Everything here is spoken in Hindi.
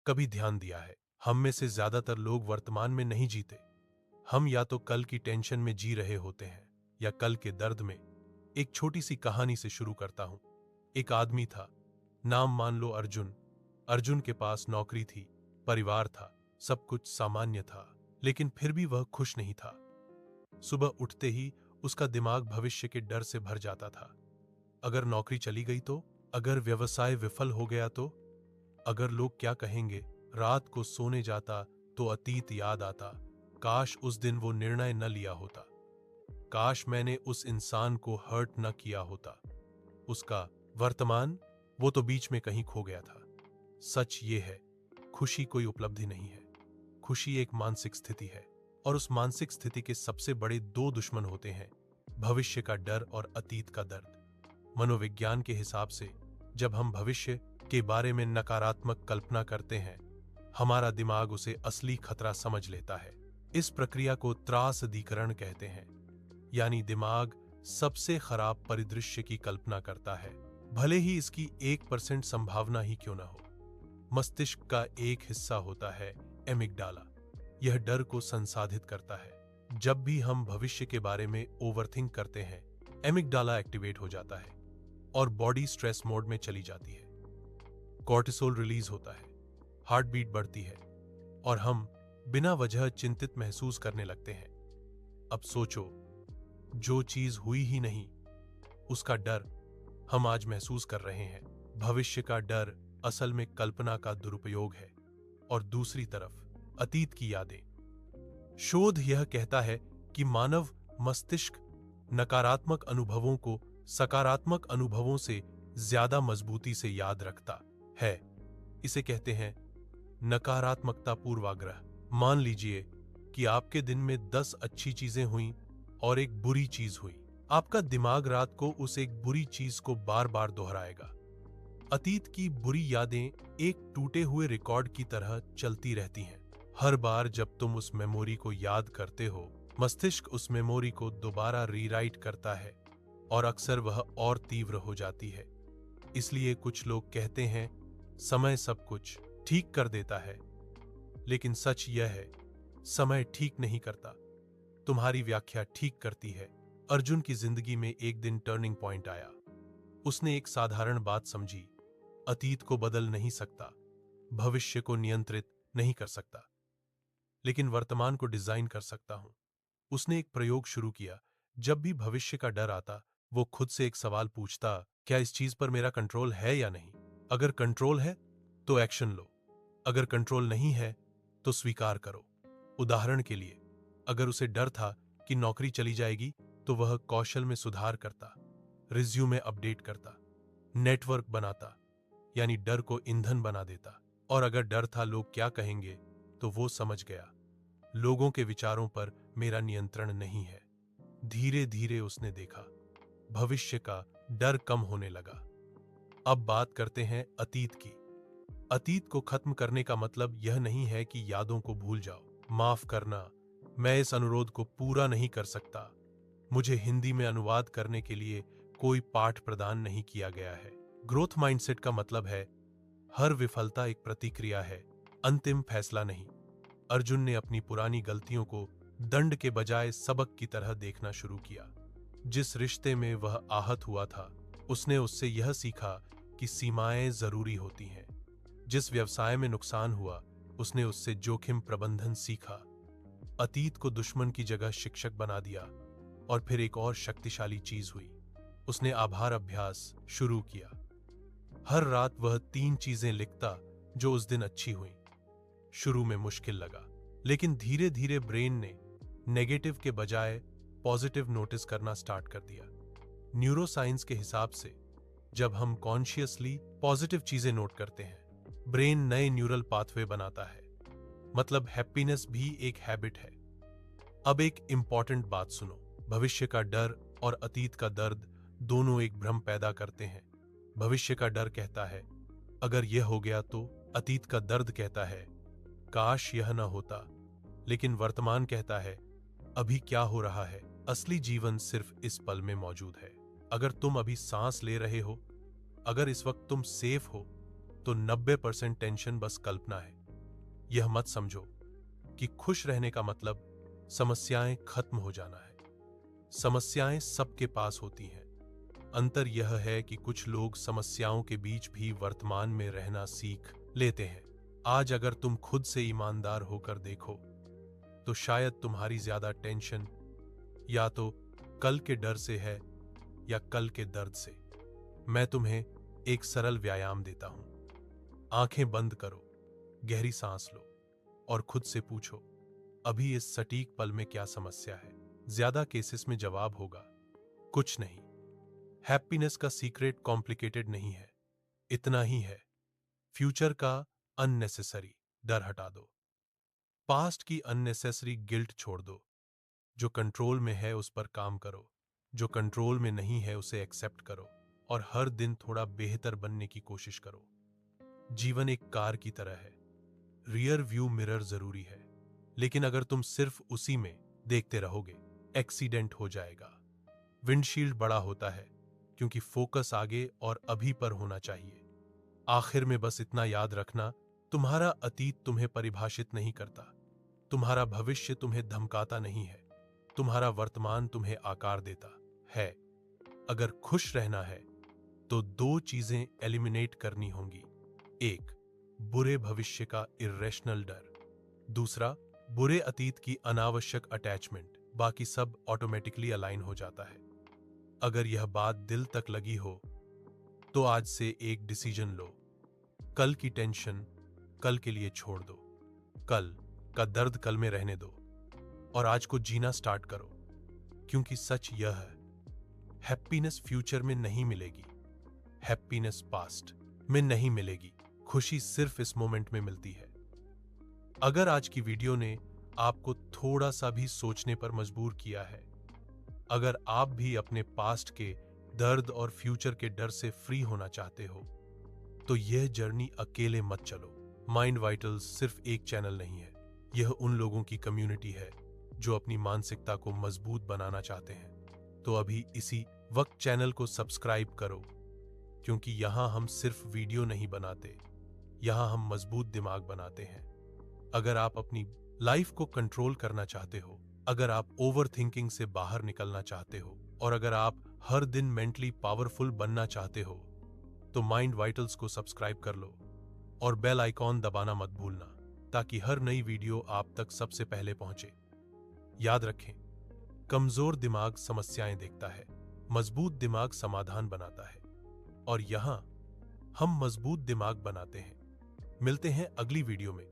कभी ध्यान दिया है? हम में से ज्यादातर लोग वर्तमान में नहीं जीते। हम या तो कल की टेंशन में जी रहे होते हैं या कल के दर्द में। एक छोटी सी कहानी से शुरू करता हूं। एक आदमी था, नाम मान लो अर्जुन। अर्जुन के पास नौकरी थी, परिवार था, सब कुछ सामान्य था, लेकिन फिर भी वह खुश नहीं था। सुबह उठते ही उसका दिमाग भविष्य के डर से भर जाता था। अगर नौकरी चली गई तो? अगर व्यवसाय विफल हो गया तो? अगर लोग क्या कहेंगे? रात को सोने जाता तो अतीत याद आता। काश उस दिन वो निर्णय न लिया होता। काश मैंने उस इंसान को हर्ट न किया होता। उसका वर्तमान, वो तो बीच में कहीं खो गया था। सच ये है, खुशी कोई उपलब्धि नहीं है। खुशी एक मानसिक स्थिति है, और उस मानसिक स्थिति के सबसे बड़े दो दुश्मन होते हैं, भविष्य का डर और अतीत का दर्द। मनोविज्ञान के हिसाब से जब हम भविष्य के बारे में नकारात्मक कल्पना करते हैं, हमारा दिमाग उसे असली खतरा समझ लेता है। इस प्रक्रिया को त्रासदीकरण कहते हैं, यानी दिमाग सबसे खराब परिदृश्य की कल्पना करता है, भले ही इसकी 1% संभावना ही क्यों न हो। मस्तिष्क का एक हिस्सा होता है एमिगडाला। यह डर को संसाधित करता है। जब भी हम भविष्य के बारे में ओवरथिंक करते हैं, एमिगडाला एक्टिवेट हो जाता है और बॉडी स्ट्रेस मोड में चली जाती है। कॉर्टिसोल रिलीज होता है, हार्ट बीट बढ़ती है और हम बिना वजह चिंतित महसूस करने लगते हैं। अब सोचो, जो चीज हुई ही नहीं, उसका डर हम आज महसूस कर रहे हैं। भविष्य का डर असल में कल्पना का दुरुपयोग है, और दूसरी तरफ अतीत की यादें। शोध यह कहता है कि मानव मस्तिष्क नकारात्मक अनुभवों को सकारात्मक अनुभवों से ज्यादा मजबूती से याद रखता है। इसे कहते हैं नकारात्मकता पूर्वाग्रह। मान लीजिए कि आपके दिन में 10 अच्छी चीजें हुईं और एक बुरी चीज हुई। आपका दिमाग रात को उस एक बुरी चीज को बार बार दोहराएगा। अतीत की बुरी यादें एक टूटे हुए रिकॉर्ड की तरह चलती रहती हैं। हर बार जब तुम उस मेमोरी को याद करते हो, मस्तिष्क उस मेमोरी को दोबारा रीराइट करता है, और अक्सर वह और तीव्र हो जाती है। इसलिए कुछ लोग कहते हैं समय सब कुछ ठीक कर देता है, लेकिन सच यह है, समय ठीक नहीं करता, तुम्हारी व्याख्या ठीक करती है। अर्जुन की जिंदगी में एक दिन टर्निंग पॉइंट आया। उसने एक साधारण बात समझी, अतीत को बदल नहीं सकता, भविष्य को नियंत्रित नहीं कर सकता, लेकिन वर्तमान को डिजाइन कर सकता हूं। उसने एक प्रयोग शुरू किया। जब भी भविष्य का डर आता, वो खुद से एक सवाल पूछता, क्या इस चीज पर मेरा कंट्रोल है या नहीं? अगर कंट्रोल है तो एक्शन लो, अगर कंट्रोल नहीं है तो स्वीकार करो। उदाहरण के लिए, अगर उसे डर था कि नौकरी चली जाएगी, तो वह कौशल में सुधार करता, रिज्यूमे अपडेट करता, नेटवर्क बनाता, यानी डर को ईंधन बना देता। और अगर डर था लोग क्या कहेंगे, तो वो समझ गया, लोगों के विचारों पर मेरा नियंत्रण नहीं है। धीरे धीरे उसने देखा, भविष्य का डर कम होने लगा। अब बात करते हैं अतीत की। अतीत को खत्म करने का मतलब यह नहीं है कि यादों को भूल जाओ। माफ करना, मैं इस अनुरोध को पूरा नहीं कर सकता। मुझे हिंदी में अनुवाद करने के लिए कोई पाठ प्रदान नहीं किया गया है। ग्रोथ माइंडसेट का मतलब है, हर विफलता एक प्रतिक्रिया है, अंतिम फैसला नहीं। अर्जुन ने अपनी पुरानी गलतियों को दंड के बजाय सबक की तरह देखना शुरू किया। जिस रिश्ते में वह आहत हुआ था, उसने उससे यह सीखा कि सीमाएं जरूरी होती हैं। जिस व्यवसाय में नुकसान हुआ, उसने उससे जोखिम प्रबंधन सीखा। अतीत को दुश्मन की जगह शिक्षक बना दिया। और फिर एक और शक्तिशाली चीज हुई, उसने आभार अभ्यास शुरू किया। हर रात वह 3 चीजें लिखता जो उस दिन अच्छी हुई। शुरू में मुश्किल लगा, लेकिन धीरे धीरे ब्रेन ने नेगेटिव के बजाय पॉजिटिव नोटिस करना स्टार्ट कर दिया। न्यूरोसाइंस के हिसाब से जब हम कॉन्शियसली पॉजिटिव चीजें नोट करते हैं, ब्रेन नए न्यूरल पाथवे बनाता है। मतलब हैप्पीनेस भी एक हैबिट है। अब एक इंपॉर्टेंट बात सुनो, भविष्य का डर और अतीत का दर्द दोनों एक भ्रम पैदा करते हैं। भविष्य का डर कहता है, अगर यह हो गया तो। अतीत का दर्द कहता है, काश यह न होता। लेकिन वर्तमान कहता है, अभी क्या हो रहा है? असली जीवन सिर्फ इस पल में मौजूद है। अगर तुम अभी सांस ले रहे हो, अगर इस वक्त तुम सेफ हो, तो 90% टेंशन बस कल्पना है। यह मत समझो कि खुश रहने का मतलब समस्याएं खत्म हो जाना है। समस्याएं सबके पास होती हैं। अंतर यह है कि कुछ लोग समस्याओं के बीच भी वर्तमान में रहना सीख लेते हैं। आज अगर तुम खुद से ईमानदार होकर देखो तो शायद तुम्हारी ज्यादा टेंशन या तो कल के डर से है या कल के दर्द से। मैं तुम्हें एक सरल व्यायाम देता हूं। आंखें बंद करो, गहरी सांस लो और खुद से पूछो, अभी इस सटीक पल में क्या समस्या है। ज्यादा केसेस में जवाब होगा, कुछ नहीं। हैप्पीनेस का सीक्रेट कॉम्प्लिकेटेड नहीं है, इतना ही है, फ्यूचर का अननेसेसरी डर हटा दो, पास्ट की अननेसेसरी गिल्ट छोड़ दो। जो कंट्रोल में है उस पर काम करो, जो कंट्रोल में नहीं है उसे एक्सेप्ट करो और हर दिन थोड़ा बेहतर बनने की कोशिश करो। जीवन एक कार की तरह है, रियर व्यू मिरर जरूरी है, लेकिन अगर तुम सिर्फ उसी में देखते रहोगे एक्सीडेंट हो जाएगा। विंडशील्ड बड़ा होता है क्योंकि फोकस आगे और अभी पर होना चाहिए। आखिर में बस इतना याद रखना, तुम्हारा अतीत तुम्हें परिभाषित नहीं करता, तुम्हारा भविष्य तुम्हें धमकाता नहीं है, तुम्हारा वर्तमान तुम्हें आकार देता है। अगर खुश रहना है तो दो चीजें एलिमिनेट करनी होंगी। एक, बुरे भविष्य का इरेशनल डर। दूसरा, बुरे अतीत की अनावश्यक अटैचमेंट। बाकी सब ऑटोमेटिकली अलाइन हो जाता है। अगर यह बात दिल तक लगी हो तो आज से एक डिसीजन लो। कल की टेंशन कल के लिए छोड़ दो, कल का दर्द कल में रहने दो और आज को जीना स्टार्ट करो। क्योंकि सच यह है, हैप्पीनेस फ्यूचर में नहीं मिलेगी, हैप्पीनेस पास्ट में नहीं मिलेगी, खुशी सिर्फ इस मोमेंट में मिलती है। अगर आज की वीडियो ने आपको थोड़ा सा भी सोचने पर मजबूर किया है, अगर आप भी अपने पास्ट के दर्द और फ्यूचर के डर से फ्री होना चाहते हो, तो यह जर्नी अकेले मत चलो। माइंड वाइटल्स सिर्फ एक चैनल नहीं है, यह उन लोगों की कम्युनिटी है जो अपनी मानसिकता को मजबूत बनाना चाहते हैं। तो अभी इसी वक्त चैनल को सब्सक्राइब करो, क्योंकि यहां हम सिर्फ वीडियो नहीं बनाते, यहां हम मजबूत दिमाग बनाते हैं। अगर आप अपनी लाइफ को कंट्रोल करना चाहते हो, अगर आप ओवर थिंकिंग से बाहर निकलना चाहते हो और अगर आप हर दिन मेंटली पावरफुल बनना चाहते हो, तो माइंड वाइटल्स को सब्सक्राइब कर लो और बेल आइकॉन दबाना मत भूलना, ताकि हर नई वीडियो आप तक सबसे पहले पहुंचे। याद रखें, कमजोर दिमाग समस्याएं देखता है, मजबूत दिमाग समाधान बनाता है और यहां हम मजबूत दिमाग बनाते हैं। मिलते हैं अगली वीडियो में।